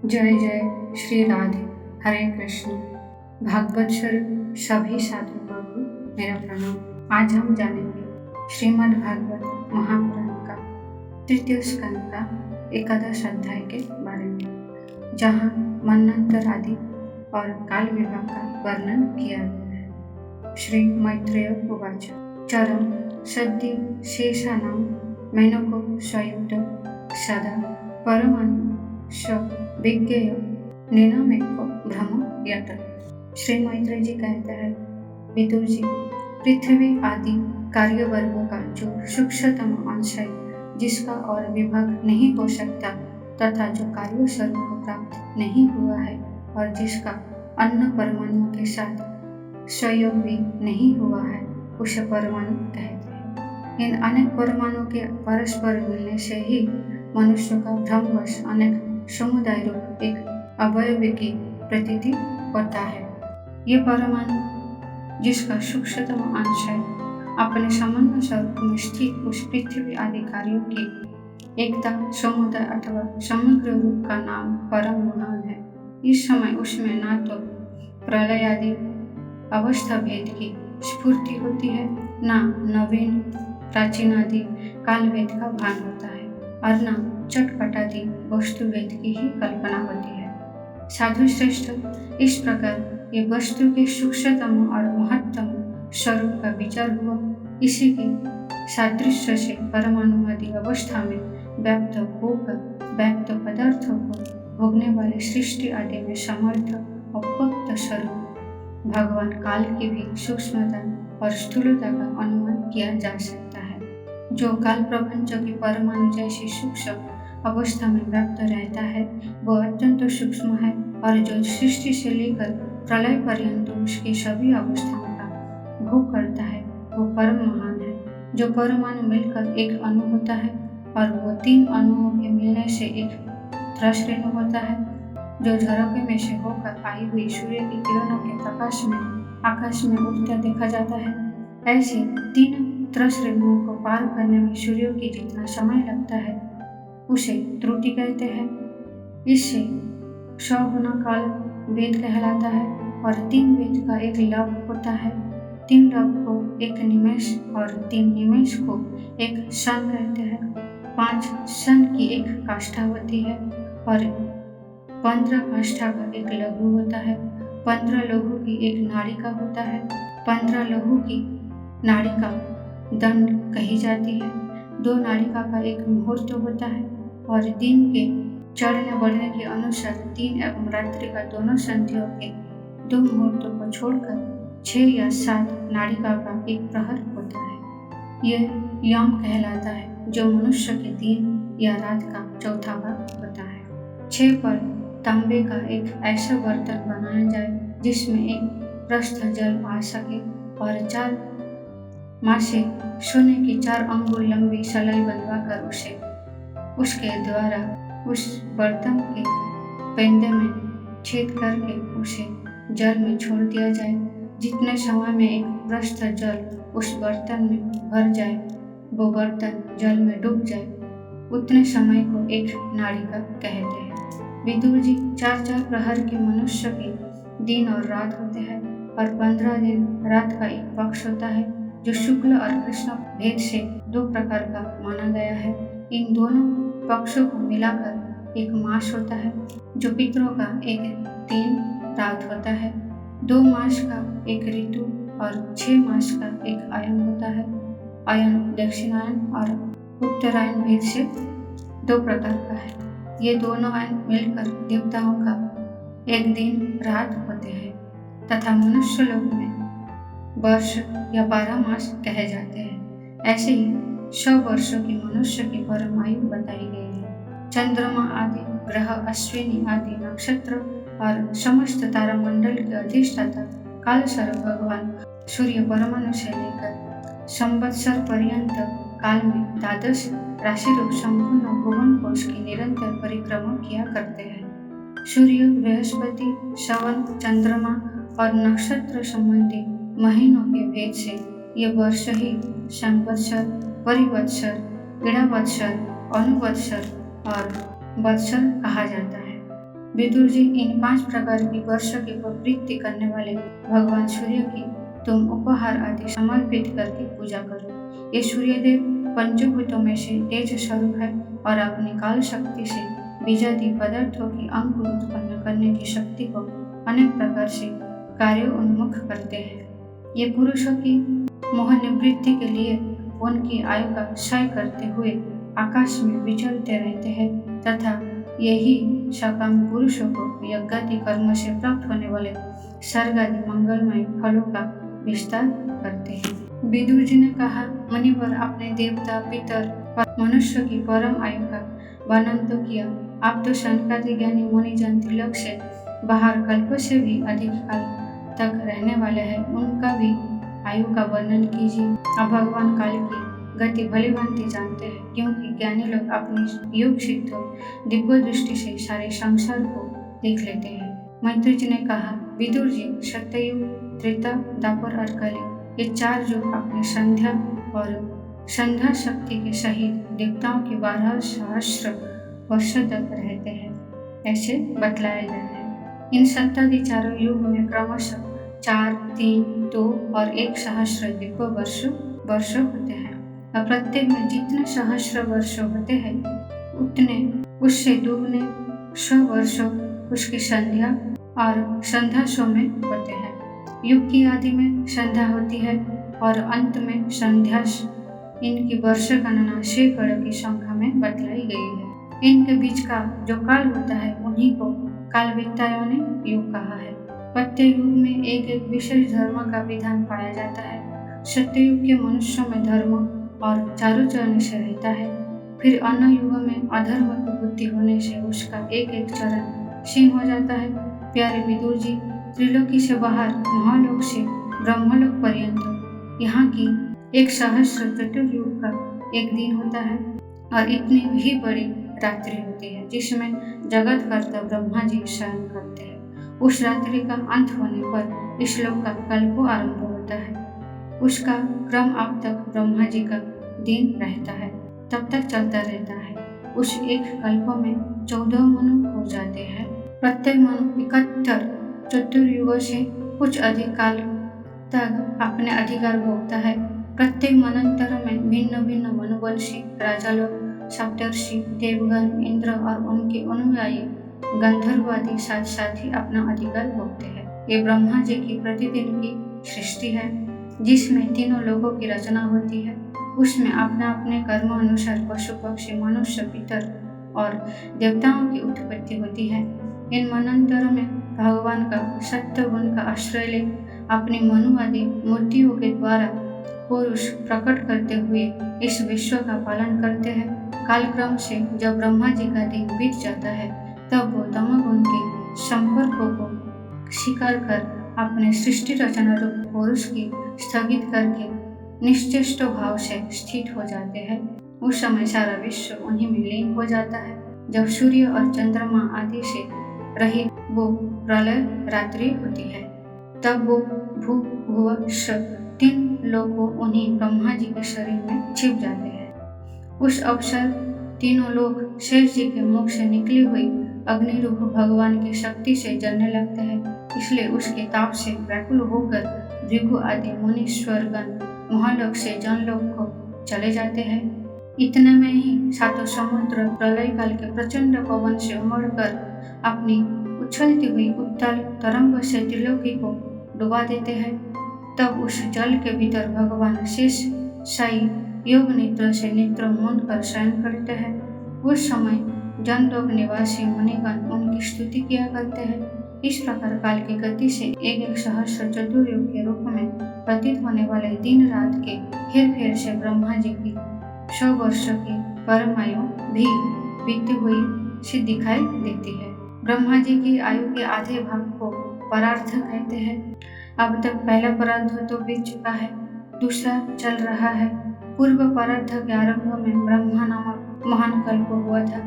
जय जय श्री राधे। हरे कृष्ण। भागवत स्वरूप सभी साधुओं को मेरा प्रणाम। आज हम जानेंगे श्रीमद् भागवत महापुराण का तृतीय स्कंद का एकादश अध्याय के बारे में, जहाँ मन्वंतर आदि और काल विभाग का वर्णन किया गया है। श्री मैत्रेय उवाच चरम सद्य शेषानां मेनको संयुक्त सदा परमाणु विज्ञेय निनामेको भ्रम यत। श्री मैत्रेय जी कहते हैं, विदुर जी, पृथ्वी आदि कार्य वर्ग का जो सूक्ष्मतम अंश है, जिसका और विभाग नहीं हो सकता तथा जो कार्य स्वरूप को प्राप्त नहीं हुआ है और जिसका अन्य परमाणुओं के साथ संयोग भी नहीं हुआ है, उसे परमाणु कहते हैं। इन अनेक परमाणुओं के परस्पर मिलने से ही मनुष्य का भ्रमवश अनेक समुदाय रूप एक अवयव की प्रतीति होता है। ये परमाणु, जिसका सूक्ष्मतम अंश है, अपने सामान्य स्वरूप में स्थित उस पृथ्वी आदि कार्यों की एकता, समुदाय अथवा समग्र रूप का नाम परम महान है। इस समय उसमें न तो प्रलय आदि अवस्था भेद की स्फूर्ति होती है, न नवीन प्राचीन आदि काल भेद का भान होता है और न चटपटादि वस्तु भेद की ही कल्पना होती है। साधु श्रेष्ठ, इस प्रकार ये वस्तु के सूक्ष्मतम और महत्तम स्वरूप का विचार हुआ। इसी के सादृश्य से परमाणु आदि अवस्था में व्याप्त होकर व्याप्त पदार्थों को भोगने वाले सृष्टि आदि में समर्थ अव्यक्त स्वरूप भगवान काल की भी सूक्ष्मता और स्थूलता का अनुमान किया जा सकता है। जो काल प्रपंच की परमाणु जैसी सूक्ष्म अवस्था में व्याप्त रहता है, वो अत्यंत सूक्ष्म है, और जो सृष्टि से लेकर प्रलय पर्यंत उसकी सभी अवस्थाओं का भोग करता है, वो परम महान है। जो परमाणु मिलकर एक अणु होता है और वो 3 अणुओं के मिलने से एक त्रसरेणु होता है, जो झरोखे में से होकर आई हुई सूर्य की किरणों के प्रकाश में आकाश में उड़ता देखा जाता है। ऐसे 3 त्रसरेणुओं को पार करने में सूर्य की जितना समय लगता है, उसे त्रुटि कहते हैं। इससे 100 गुना काल वेद कहलाता है और 3 वेद का एक लव होता है। 3 लव को एक निमेष और 3 निमेष को एक क्षण कहते हैं। 5 क्षण की एक काष्ठा होती है और 15 काष्ठा का एक लघु होता है। 15 लघु की एक नाड़िका होता है। 15 लघु की नाड़िका दंड कही जाती है। 2 नाड़िका का एक मुहूर्त होता है और दिन के चढ़ने बढ़ने के अनुसार दिन एवं रात्रि का दोनों संधियों के 2 मुहूर्तों को छोड़कर 6 या 7 नाड़िका का एक प्रहर होता है। यह याम कहलाता है, जो मनुष्य के दिन या रात का चौथा भाग होता है। 6 पर तांबे का एक ऐसा बर्तन बनाया जाए जिसमें एक प्रस्थ जल आ सके और 4 मासे सोने की 4 अंगुल लंबी सलाई बनवाकर उसके द्वारा उस बर्तन के पेंदे में छेद करके उसे जल में छोड़ दिया जाए। जितने समय में एक प्रस्थ जल उस बर्तन में भर जाए, वो बर्तन जल में डूब जाए, उतने समय को एक नाड़िका कहते हैं। विदुर जी, 4-4 प्रहर के मनुष्य के दिन और रात होते हैं और 15 दिन रात का एक पक्ष होता है, जो शुक्ल और कृष्ण भेद से 2 प्रकार का माना गया है। इन दोनों पक्षों को मिलाकर एक मास होता है, जो पितरों का एक दिन रात होता है। 2 मास का एक ऋतु और 6 मास का एक अयन होता है। अयन दक्षिणायन और उत्तरायण भेद से 2 प्रकार का है। ये दोनों अयन मिलकर देवताओं का एक दिन रात होते हैं तथा मनुष्य लोक में वर्ष या 12 मास कहे जाते हैं। ऐसे ही 100 वर्षों की मनुष्य की परम आयु बताई गई है। चंद्रमा आदि ग्रह, अश्विनी आदि नक्षत्र और समस्त तारा मंडल के अधिष्ठाता कालस्वरूप भगवान सूर्य परमाणु से लेकर संवत्सर पर्यंत काल में 12 राशि रूप संपूर्ण भुवन कोश की निरंतर परिक्रमा किया करते हैं। सूर्य, बृहस्पति, श्रवण, चंद्रमा और नक्षत्र संबंधी महीनों के भेद से ये वर्ष ही संवत्सर, परिवत्सर, इड़ावत्सर, अनुवत्सर और वत्सर कहा जाता है। विदुर जी, इन 5 प्रकार की वर्षों की प्रवृत्ति करने वाले भगवान सूर्य की तुम उपहार आदि समर्पित करके पूजा करो। ये सूर्यदेव पंचभूतों में से तेज स्वरूप है और अपनी काल शक्ति से बीजादि पदार्थों की अंकुर उत्पन्न करने की शक्ति को अनेक प्रकार से कार्योन्मुख करते हैं। ये पुरुषों की मोह निवृत्ति के लिए उनकी आयु का क्षय करते हुए आकाश में विचरते रहते हैं तथा यही सकाम पुरुषों को यज्ञादि कर्म से प्राप्त होने वाले स्वर्ग आदि मंगलमय फलों का विस्तार करते हैं। विदुर जी ने कहा, मुनिवर, आपने देवता, पितर और मनुष्य की परम आयु का वर्णन तो किया, आप तो शनकादि ज्ञानी मुनिजन तिलक से बाहर कल्पों से भी अधिक काल तक रहने वाले हैं, उनका भी आयु का वर्णन कीजिए। अब भगवान काल की गति भली भांति जानते हैं, क्योंकि ज्ञानी लोग अपनी योग सिद्ध दिव्य दृष्टि से सारे संसार को देख लेते हैं। मैत्री जी ने कहा, विदुर जी, सत्ययुग, त्रेता, द्वापर और कलि, ये 4 युग अपनी संध्या और संध्या शक्ति के सहित देवताओं के 12 सहस्र वर्षों तक रहते हैं, ऐसे बतलाया गया है। इन सत्तादि चारों युग में क्रमशः 4, 3, 2 और 1 सहस्र दिव्य वर्ष होते हैं और प्रत्येक में जितने सहस्र वर्ष होते हैं उतने उससे दुगने 100 वर्ष उसकी संध्या और संध्या 100 में होते हैं। युग की आदि में संध्या होती है और अंत में संध्या। इनकी वर्ष गणना सैकड़ों की संख्या में बतलाई गई है। इनके बीच का जो काल होता है उन्हीं को कालवेत्ताओं ने युग कहा है। प्रत्येक युग में एक एक विशेष धर्म का विधान पाया जाता है। सत्ययुग के मनुष्यों में धर्म और चारों चरण से रहता है। फिर अन्य युगों में अधर्म की बुद्धि होने से उसका एक एक चरण क्षीण हो जाता है। प्यारे विदुर जी, त्रिलोकी से बाहर महालोक से ब्रह्मलोक पर्यंत यहाँ की 1 सहस्र चतुर्युग का एक दिन होता है और इतनी ही बड़ी रात्रि होती है जिसमें जगत कर्ता ब्रह्मा जी शयन करते हैं। उस रात्रि का अंत होने पर इस लोक का कल्प आरंभ होता है। उसका क्रम अब तक ब्रह्मा जी का दिन रहता है, तब तक चलता रहता है। उस एक कल्प में 14 मनु हो जाते हैं। प्रत्येक मनु 71 चतुर्युगों से कुछ अधिक काल तक अपने अधिकार भोगता है। प्रत्येक मनंतर में भिन्न भिन्न मनुवंशी राजा लोग, सप्तर्षि, देवगण, इंद्र और उनके अनुयायी गंधर्व आदि साथ साथ ही अपना अधिकार भोगते हैं। ये ब्रह्मा जी की प्रतिदिन की सृष्टि है जिसमें तीनों लोगों की रचना होती है। उसमें अपने अपने कर्म अनुसार पशु, पक्षी, मनुष्य, पितर और देवताओं की उत्पत्ति होती है। इन मनंतरों में भगवान का सत्य गुण का आश्रय ले अपनी मनु आदि मूर्तियों के द्वारा पुरुष प्रकट करते हुए इस विश्व का पालन करते हैं। कालक्रम से जब ब्रह्मा जी का दिन बीत जाता है तब वो तमोगुण के संपर्कों को स्वीकार कर अपने सृष्टि रचना रूप पुरुष की स्थगित करके निश्चेष्ट भाव से स्थित हो जाते हैं। उस समय सारा विश्व उन्हीं में लीन हो जाता है। जब सूर्य और चंद्रमा आदि से रहित वो प्रलय रात्रि होती है तब वो भू भुव स्व 3 लोगों उन्हीं ब्रह्मा जी के शरीर में छिप जाते हैं। उस अवसर तीनों लोग शेष जी के मुख से निकली हुई अग्नि रूप भगवान की शक्ति से जलने लगते हैं। इसलिए उसके ताप से व्याकुल होकर भृगु आदि मुनीश्वरगण महालोक से जनलोक को चले जाते हैं। इतने में ही 7 समुद्र प्रलय काल के प्रचंड पवन से उमड़कर अपनी उछलती हुई उत्तल तरंग से त्रिलोकी को डुबा देते हैं। तब उस जल के भीतर भगवान शेष शाही योग नेत्र से नेत्र मूंद कर शयन करते हैं। उस समय जनलोक निवासी मुनिगण उनकी स्तुति किया करते हैं। इस प्रकार काल की गति से एक सहस्र चतुर्युग के रूप में प्रतीत होने वाले दिन रात के हेर फेर से ब्रह्मा जी की 100 वर्षों की परमायु भी बीती हुई सी दिखाई देती है। ब्रह्मा जी की आयु के आधे भाग को परार्थ कहते हैं। अब तक पहला परार्थ तो बीत चुका है, दूसरा चल रहा है। पूर्व परार्थ के आरंभ में ब्रह्मा नामक महान कल्प हुआ था।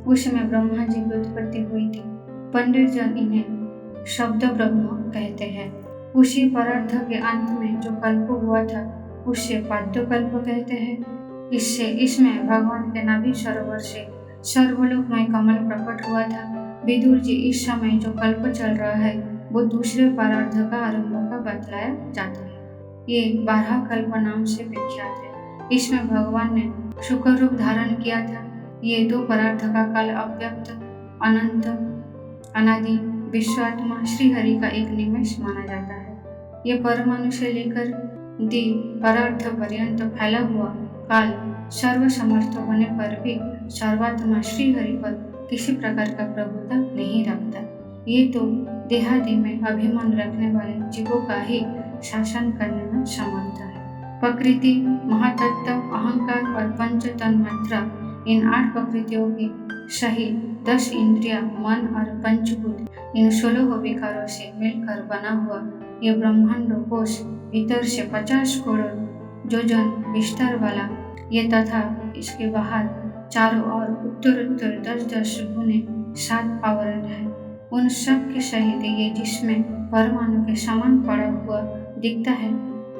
उसमें ब्रह्मा जी की उत्पत्ति हुई थी। पंडित जन इन्हें शब्द ब्रह्म कहते हैं। उसी परार्थ के अंत में जो कल्प हुआ था उसे पाद्य कल्प कहते हैं। इसमें भगवान के नाभि सरोवर से सर्वलोकमय कमल प्रकट हुआ था। विदुर जी, इस समय जो कल्प चल रहा है वो दूसरे परार्ध का आरंभ का बतलाया जाता है। ये 12 कल्प नाम से विख्यात है। इसमें भगवान ने शुक्र रूप धारण किया था। ये 2 परार्थ का काल अव्यक्त, अनंत, अनादि विश्वात्मा श्री हरि का एक निमेष माना जाता है। ये परमाणु से लेकर दी परार्थ पर्यंत फैला हुआ काल सर्व समर्थ होने पर भी सर्वात्मा श्री हरि पर किसी प्रकार का प्रभुत्व नहीं रखता। ये तो देहादि में अभिमान रखने वाले जीवों का ही शासन करने में समर्थ है। प्रकृति, महातत्व, अहंकार और पंच तन्मात्रा, इन 8 प्रकृतियों की सही 10 इंद्रिया, मन और पंचभूत, इन 16 विकारों से मिलकर बना हुआ ये ब्रह्मांड कोश भीतर से 50 करोड़ योजन विस्तार वाला ये तथा इसके बाहर चारों ओर उत्तर 10-10 गुने 7 आवरण है। उन सब के सहित ये जिसमें परमाणु के समान पड़ा हुआ दिखता है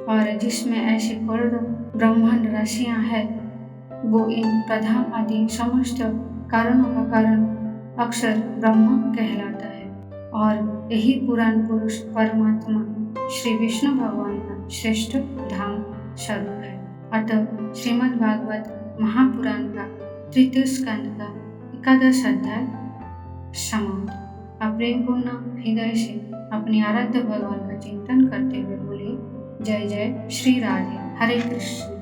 और जिसमें ऐसे करोड़ों ब्रह्मांड राशियां हैं, वो इन प्रधान आदि समस्त कारणों का कारण अक्षर ब्रह्म कहलाता है। और यही पुराण पुरुष परमात्मा श्री विष्णु भगवान का श्रेष्ठ धाम स्वरूप है। अतः श्रीमद् भागवत महापुराण का 3 स्कंद का 11 अध्याय समाप्त। आप प्रेम पूर्ण हृदय से अपने आराध्य भगवान का चिंतन करते हुए बोलिए जय जय श्री राधे। हरे कृष्ण।